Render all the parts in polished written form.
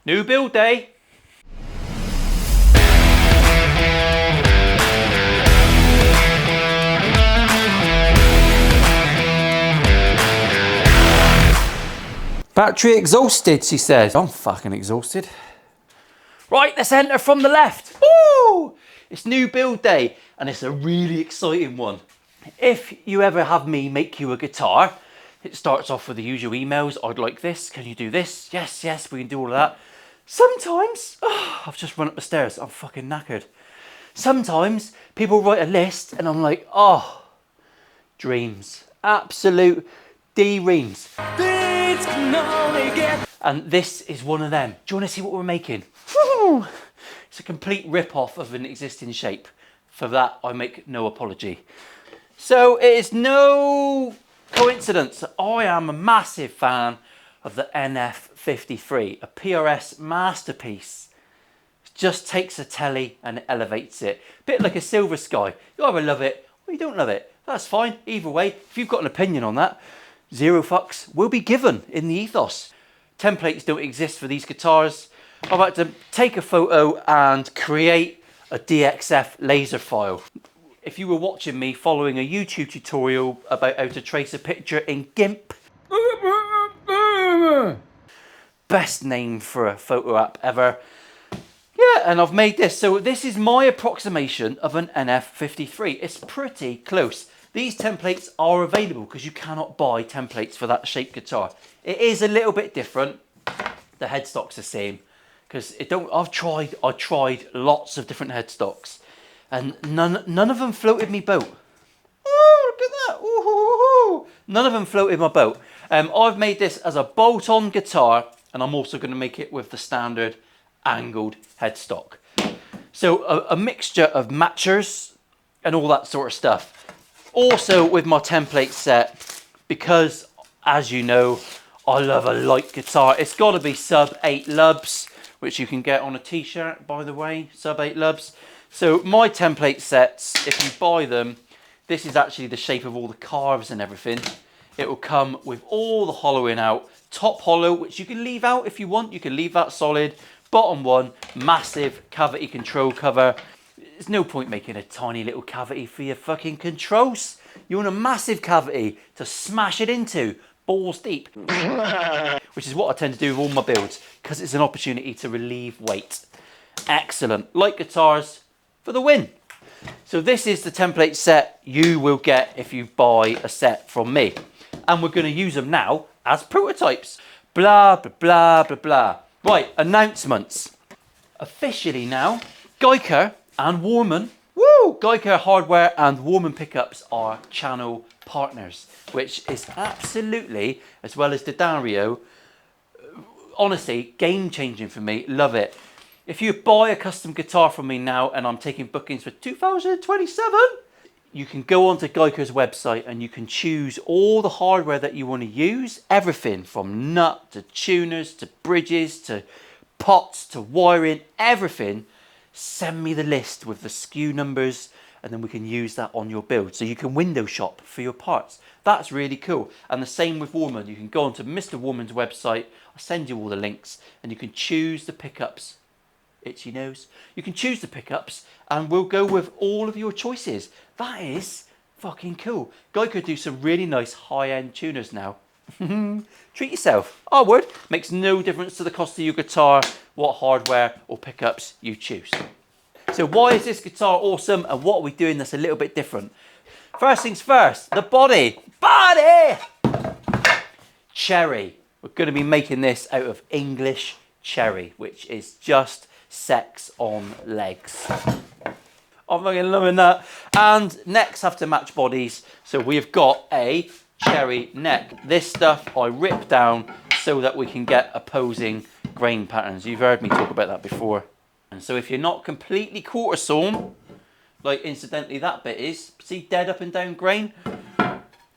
New build day. Battery exhausted, she says. I'm fucking exhausted. Right, let's enter from the left. Woo! It's new build day, and it's a really exciting one. If you ever have me make you a guitar, it starts off with the usual emails. I'd like this. Can you do this? Yes, yes, we can do all of that. Sometimes, I've just run up the stairs. I'm fucking knackered. Sometimes people write a list, and I'm like, oh, dreams. Absolute dreams. And this is one of them. Do you want to see what we're making? Woo! It's a complete rip-off of an existing shape. For that, I make no apology. So it is no coincidence that I am a massive fan of the NF-53, a PRS masterpiece. It just takes a telly and elevates it. A bit like a Silver Sky. You either love it or you don't love it. That's fine. Either way, if you've got an opinion on that, zero fucks will be given in the ethos. Templates don't exist for these guitars. I've had to take a photo and create a DXF laser file. If you were watching me following a YouTube tutorial about how to trace a picture in GIMP, best name for a photo app ever. Yeah, and I've made this. So this is my approximation of an NF-53. It's pretty close. These templates are available because you cannot buy templates for that shape guitar. It is a little bit different. The headstock's the same because I tried lots of different headstocks and none of them floated me boat. Oh, look at that. Ooh, none of them floated my boat. I've made this as a bolt-on guitar, and I'm also going to make it with the standard angled headstock. So a mixture of matchers and all that sort of stuff. Also with my template set, because as you know, I love a light guitar. It's got to be sub 8 lubs, which you can get on a t-shirt, by the way, sub 8 lubs. So my template sets, if you buy them, this is actually the shape of all the carves and everything. It will come with all the hollowing out. Top hollow, which you can leave out if you want. You can leave that solid. Bottom one, massive cavity control cover. There's no point making a tiny little cavity for your fucking controls. You want a massive cavity to smash it into, balls deep. Which is what I tend to do with all my builds, because it's an opportunity to relieve weight. Excellent. Light guitars for the win. So this is the template set you will get if you buy a set from me. And we're going to use them now as prototypes. Blah, blah, blah, blah, blah. Right, announcements. Officially now, Geiker and Warman, Geiker hardware and Warman pickups are channel partners, which is absolutely, as well as the Dario, honestly, game changing for me. Love it. If you buy a custom guitar from me now, and I'm taking bookings for 2027, you can go onto Geiker's website and you can choose all the hardware that you want to use. Everything from nut to tuners to bridges to pots to wiring, everything. Send me the list with the SKU numbers and then we can use that on your build. So you can window shop for your parts. That's really cool. And the same with Warman. You can go onto Mr. Warman's website. I'll send you all the links and you can choose the pickups. Itchy nose. You can choose the pickups and we'll go with all of your choices. That is fucking cool. Geiker do some really nice high-end tuners now. Treat yourself. I would. Makes no difference to the cost of your guitar, what hardware or pickups you choose. So why is this guitar awesome and what are we doing that's a little bit different? First things first, the body. Body! Cherry. We're going to be making this out of English cherry, which is just sex on legs. I'm fucking loving that. And necks have to match bodies. So we've got a cherry neck. This stuff I rip down so that we can get opposing grain patterns. You've heard me talk about that before. And so if you're not completely quarter sawn, like incidentally that bit is, see dead up and down grain?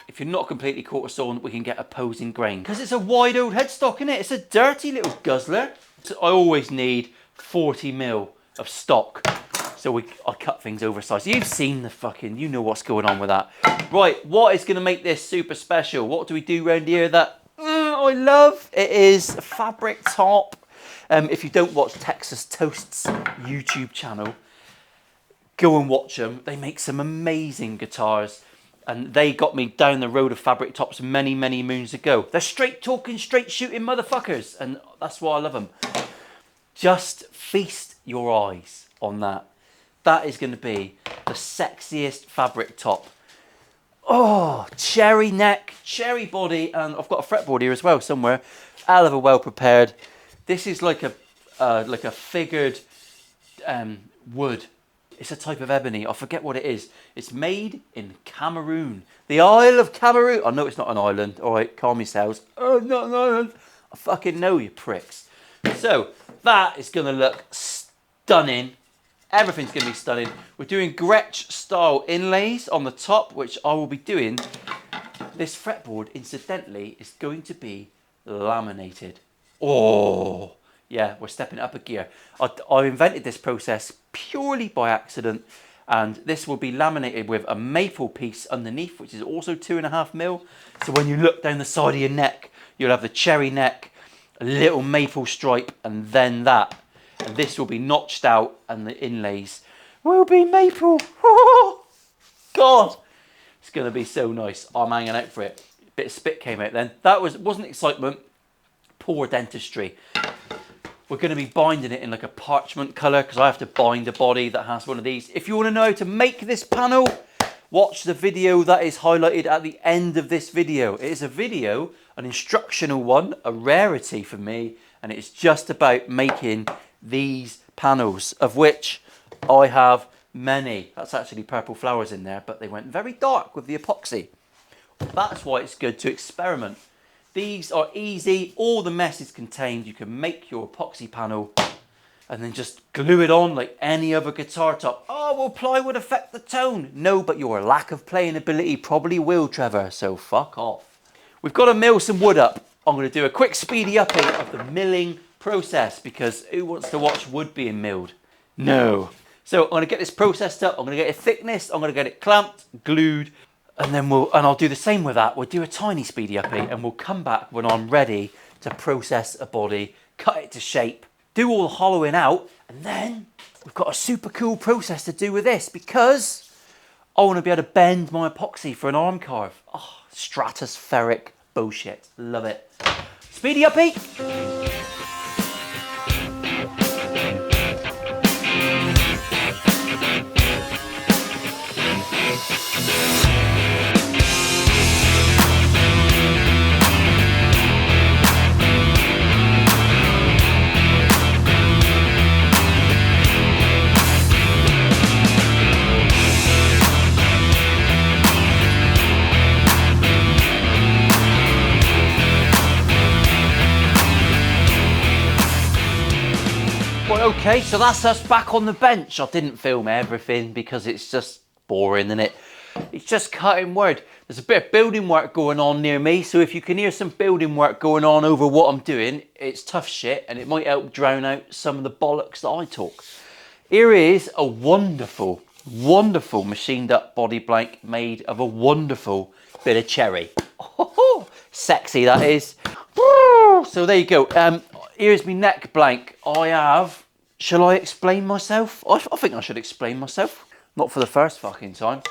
If you're not completely quarter sawn, we can get opposing grain. Because it's a wide old headstock, isn't it? It's a dirty little guzzler. So I always need 40mm of stock. So I cut things oversized. You've seen the fucking, you know what's going on with that. Right, what is going to make this super special? What do we do around here that I love? It is a fabric top. If you don't watch Texas Toast's YouTube channel, go and watch them. They make some amazing guitars. And they got me down the road of fabric tops many, many moons ago. They're straight talking, straight shooting motherfuckers. And that's why I love them. Just feast your eyes on that. That is going to be the sexiest fabric top. Oh, cherry neck, cherry body. And I've got a fretboard here as well somewhere. Hell of a well prepared. This is like a figured wood. It's a type of ebony. I forget what it is. It's made in Cameroon. The Isle of Cameroon. I know it's not an island. All right, calm yourselves. Oh, not an island. I fucking know, you pricks. So, that is going to look stunning. Everything's going to be stunning. We're doing Gretsch style inlays on the top, which I will be doing. This fretboard, incidentally, is going to be laminated. Oh, yeah, we're stepping up a gear. I invented this process purely by accident, and this will be laminated with a maple piece underneath, which is also 2.5mm. So when you look down the side of your neck, you'll have the cherry neck, a little maple stripe, and then that. And this will be notched out, and the inlays will be maple. Oh, God, it's going to be so nice. I'm hanging out for it. A bit of spit came out then. That wasn't excitement, poor dentistry. We're going to be binding it in like a parchment colour because I have to bind a body that has one of these. If you want to know how to make this panel, watch the video that is highlighted at the end of this video. It is a video, an instructional one, a rarity for me, and it's just about making these panels, of which I have many. That's actually purple flowers in there, but they went very dark with the epoxy. That's why it's good to experiment. These are easy, all the mess is contained. You can make your epoxy panel and then just glue it on like any other guitar top. Oh, will plywood affect the tone? No, but your lack of playing ability probably will, Trevor, so fuck off. We've got to mill some wood up. I'm going to do a quick speedy update of the milling process because who wants to watch wood being milled? No. So I'm going to get this processed up. I'm going to get it thickness. I'm going to get it clamped, glued. And then I'll do the same with that. We'll do a tiny speedy update and we'll come back when I'm ready to process a body, cut it to shape, do all the hollowing out, and then we've got a super cool process to do with this because I want to be able to bend my epoxy for an arm carve. Oh, stratospheric bullshit. Love it. Speedy update. Okay, so that's us back on the bench. I didn't film everything because it's just boring, isn't it? It's just cutting wood. There's a bit of building work going on near me, so if you can hear some building work going on over what I'm doing, it's tough shit and it might help drown out some of the bollocks that I talk. Here is a wonderful, wonderful machined up body blank made of a wonderful bit of cherry. Oh, sexy that is. So there you go. Here's my neck blank. Shall I explain myself? I think I should explain myself. Not for the first fucking time.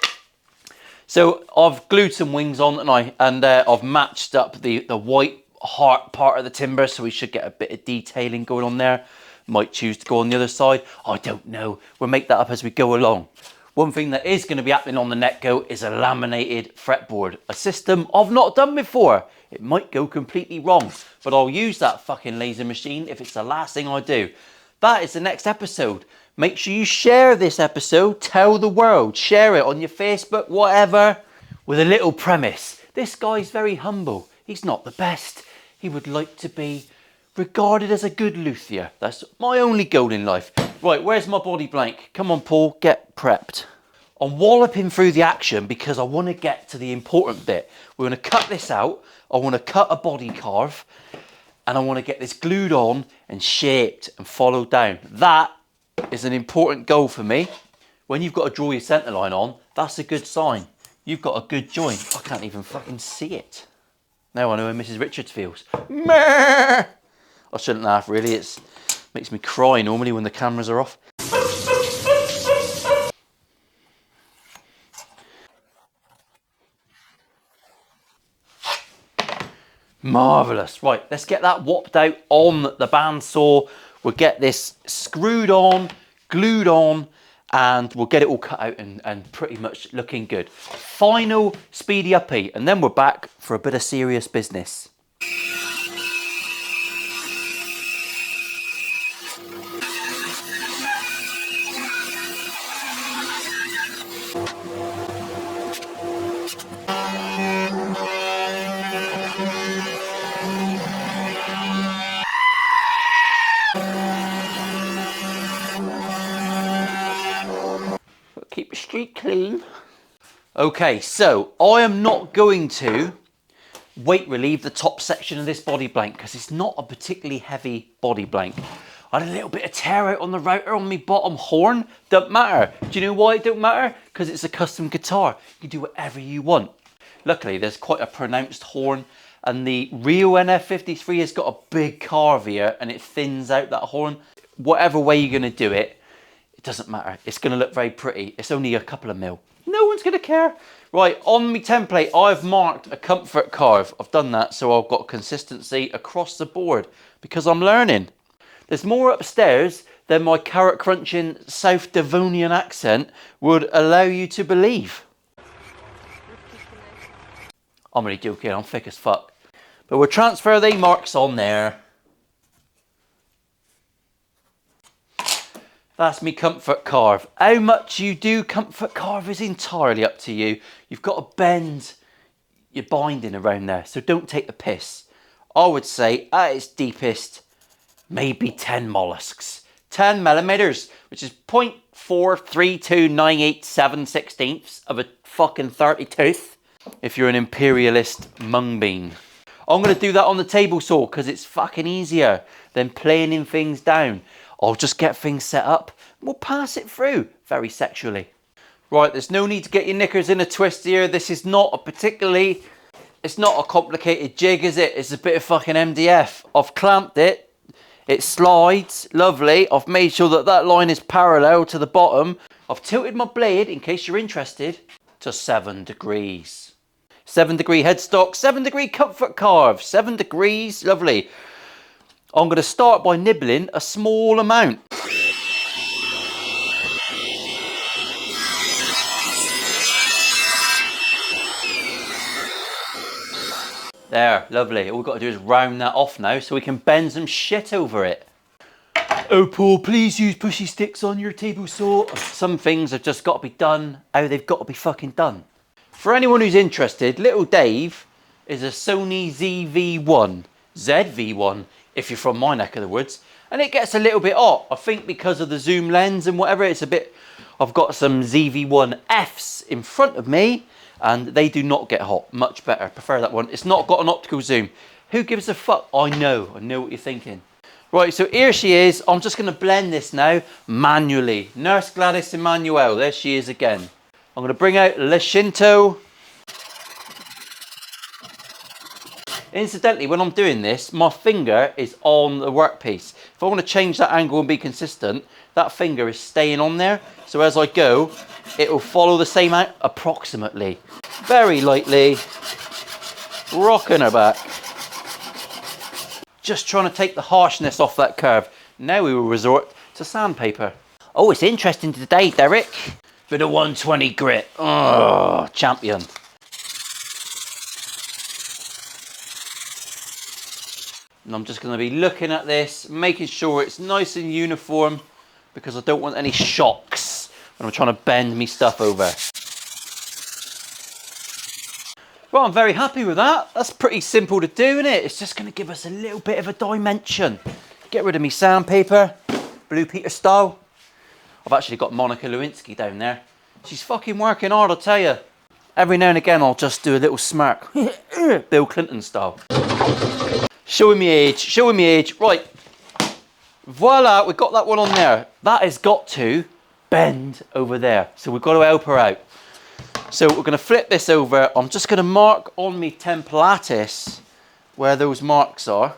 So I've glued some wings on and I've matched up the white heart part of the timber, so we should get a bit of detailing going on there. Might choose to go on the other side. I don't know. We'll make that up as we go along. One thing that is going to be happening on the Netgo is a laminated fretboard. A system I've not done before. It might go completely wrong, but I'll use that fucking laser machine if it's the last thing I do. That is the next episode. Make sure you share this episode. Tell the world. Share it on your Facebook, whatever. With a little premise. This guy's very humble. He's not the best. He would like to be regarded as a good luthier. That's my only goal in life. Right, where's my body blank? Come on, Paul, get prepped. I'm walloping through the action because I want to get to the important bit. We're going to cut this out. I want to cut a body carve. And I want to get this glued on and shaped and followed down. That is an important goal for me. When you've got to draw your centre line on, that's a good sign. You've got a good joint. I can't even fucking see it. Now I know how Mrs. Richards feels. Meh! I shouldn't laugh really, it makes me cry normally when the cameras are off. Marvellous. Right, let's get that whopped out on the bandsaw. We'll get this screwed on, glued on, and we'll get it all cut out and pretty much looking good. Final speedy uppy, and then we're back for a bit of serious business. Keep the street clean. Okay, so I am not going to weight relieve the top section of this body blank because it's not a particularly heavy body blank. I had a little bit of tear out on the router on my bottom horn. Don't matter. Do you know why it don't matter? Because it's a custom guitar. You can do whatever you want. Luckily, there's quite a pronounced horn, and the real NF-53 has got a big carve here and it thins out that horn. Whatever way you're going to do it, it doesn't matter. It's going to look very pretty. It's only a couple of mil. No one's going to care. Right, on my template, I've marked a comfort carve. I've done that so I've got consistency across the board because I'm learning. There's more upstairs than my carrot crunching South Devonian accent would allow you to believe. I'm really joking, I'm thick as fuck. But we'll transfer the marks on there. That's me comfort carve. How much you do comfort carve is entirely up to you. You've got to bend your binding around there, so don't take the piss. I would say at its deepest, maybe 10 mollusks. 10 millimeters, which is 0.432987 of a fucking 30 tooth, if you're an imperialist mung bean. I'm going to do that on the table saw because it's fucking easier than planing things down. I'll just get things set up and we'll pass it through very sexually. Right, there's no need to get your knickers in a twist here. This is not a particularly, it's not a complicated jig, is it? It's a bit of fucking MDF. I've clamped it. It slides, lovely. I've made sure that that line is parallel to the bottom. I've tilted my blade, in case you're interested, to 7 degrees. 7 degree headstock, 7 degree comfort carve, 7 degrees, lovely. I'm going to start by nibbling a small amount. There, lovely. All we've got to do is round that off now so we can bend some shit over it. Oh, Paul, please use pushy sticks on your table saw. Some things have just got to be done how they've got to be fucking done. For anyone who's interested, little Dave is a Sony ZV-1, if you're from my neck of the woods, and it gets a little bit hot. I think because of the zoom lens and whatever, it's a bit, I've got some ZV-1Fs in front of me and they do not get hot. Much better, prefer that one. It's not got an optical zoom. Who gives a fuck? I know what you're thinking. Right, so here she is. I'm just going to blend this now manually. Nurse Gladys Emmanuel, there she is again. I'm going to bring out Le Shinto. Incidentally, when I'm doing this, my finger is on the workpiece. If I want to change that angle and be consistent, that finger is staying on there. So as I go, it will follow the same out approximately. Very lightly, rocking her back. Just trying to take the harshness off that curve. Now we will resort to sandpaper. Oh, it's interesting today, Derek. Bit of 120 grit. Oh, champion. And I'm just going to be looking at this, making sure it's nice and uniform because I don't want any shocks when I'm trying to bend me stuff over. Well, I'm very happy with that. That's pretty simple to do, isn't it? It's just going to give us a little bit of a dimension. Get rid of me sandpaper, Blue Peter style. I've actually got Monica Lewinsky down there. She's fucking working hard, I'll tell you. Every now and again, I'll just do a little smirk. Bill Clinton style. Showing me age, showing me age. Right, voila, we've got that one on there. That has got to bend over there. So we've got to help her out. So we're going to flip this over. I'm just going to mark on me templatis where those marks are.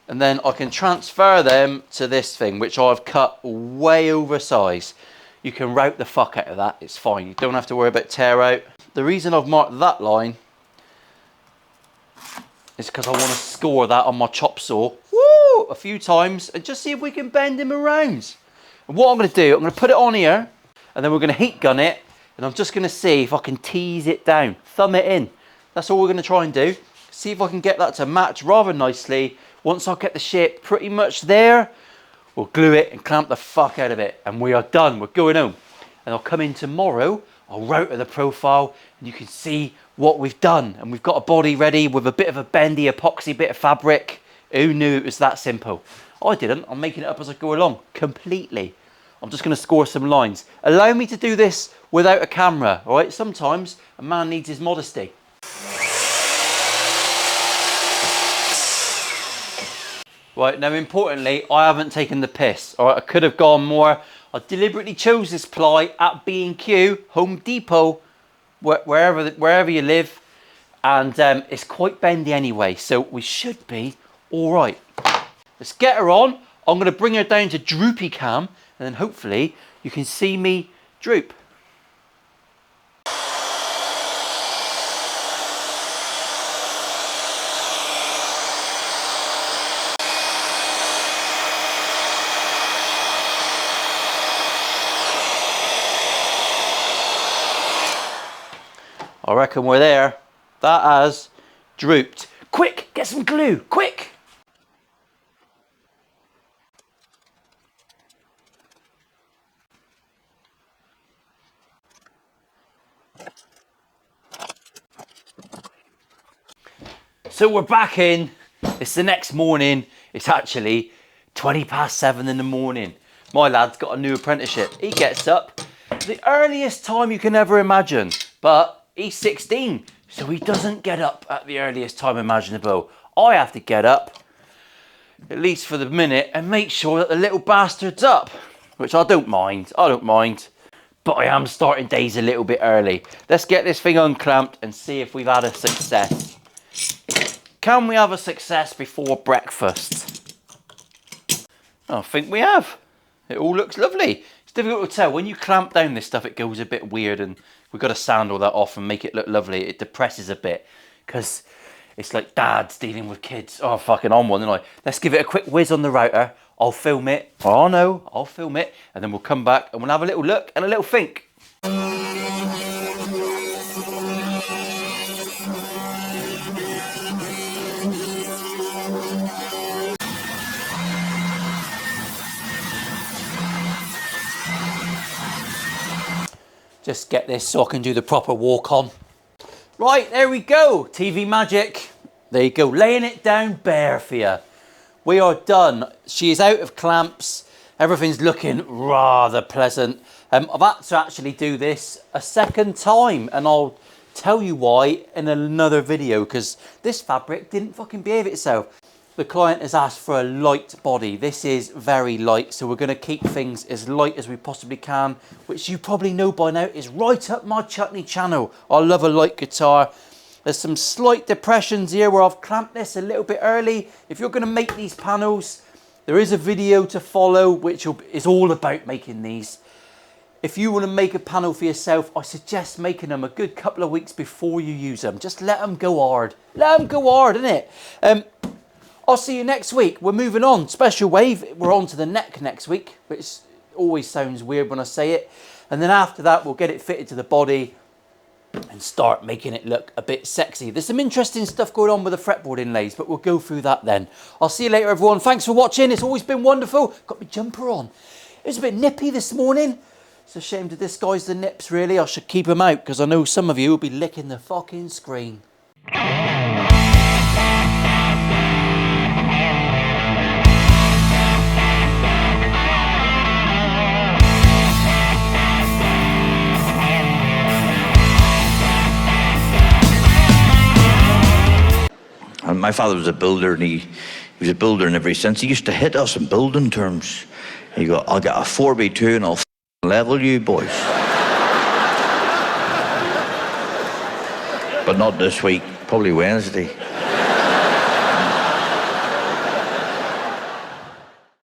and then I can transfer them to this thing, which I've cut way oversized. You can route the fuck out of that, it's fine. You don't have to worry about tear out. The reason I've marked that line is because I want to score that on my chop saw a few times and just see if we can bend him around. And what I'm going to do, I'm going to put it on here and then we're going to heat gun it, and I'm just going to see if I can tease it down, thumb it in. That's all we're going to try and do. See if I can get that to match rather nicely. Once I get the shape pretty much there, we'll glue it and clamp the fuck out of it, and we are done. We're going home, and I'll come in tomorrow. I'll router the profile, and you can see what we've done. And we've got a body ready with a bit of a bendy epoxy bit of fabric. Who knew it was that simple? I didn't. I'm making it up as I go along completely. I'm just going to score some lines. Allow me to do this without a camera, all right? Sometimes a man needs his modesty. Right, now importantly, I haven't taken the piss. All right, I could have gone more. I deliberately chose this ply at B&Q, Home Depot, wherever you live, and it's quite bendy anyway, so we should be all right. Let's get her on. I'm going to bring her down to droopy cam, and then hopefully you can see me droop. I reckon we're there. That has drooped. Quick, get some glue, quick! So we're back in. It's the next morning. It's actually 7:20 in the morning. My lad's got a new apprenticeship. He gets up the earliest time you can ever imagine, but he's 16, so he doesn't get up at the earliest time imaginable. I have to get up, at least for the minute, and make sure that the little bastard's up, which I don't mind, but I am starting days a little bit early. Let's get this thing unclamped and see if we've had a success. Can we have a success before breakfast? I think we have. It all looks lovely. It's difficult to tell. When you clamp down this stuff, it goes a bit weird, and we've got to sand all that off and make it look lovely. It depresses a bit because it's like dads dealing with kids. Oh, fucking on one, didn't I? Let's give it a quick whiz on the router. I'll film it. Oh no, I'll film it, and then we'll come back and we'll have a little look and a little think. Just get this so I can do the proper walk on. Right, there we go. TV magic. There you go. Laying it down bare for you. We are done. She is out of clamps. Everything's looking rather pleasant. I've had to actually do this a second time, and I'll tell you why in another video, because this fabric didn't fucking behave itself. The client has asked for a light body. This is very light, so we're going to keep things as light as we possibly can, which you probably know by now is right up my chutney channel. I love a light guitar. There's some slight depressions here where I've clamped this a little bit early. If you're going to make these panels, there is a video to follow which is all about making these. If you want to make a panel for yourself, I suggest making them a good couple of weeks before you use them. Just let them go hard. Let them go hard, innit? I'll see you next week. We're moving on. Special wave. We're on to the neck next week, which always sounds weird when I say it. And then after that, we'll get it fitted to the body and start making it look a bit sexy. There's some interesting stuff going on with the fretboard inlays, but we'll go through that then. I'll see you later, everyone. Thanks for watching. It's always been wonderful. Got my jumper on. It was a bit nippy this morning. It's a shame to disguise the nips, really. I should keep them out because I know some of you will be licking the fucking screen. And my father was a builder, and he was a builder in every sense. He used to hit us in building terms. He'd go, I'll get a 4x2 and I'll level you boys. But not this week, probably Wednesday.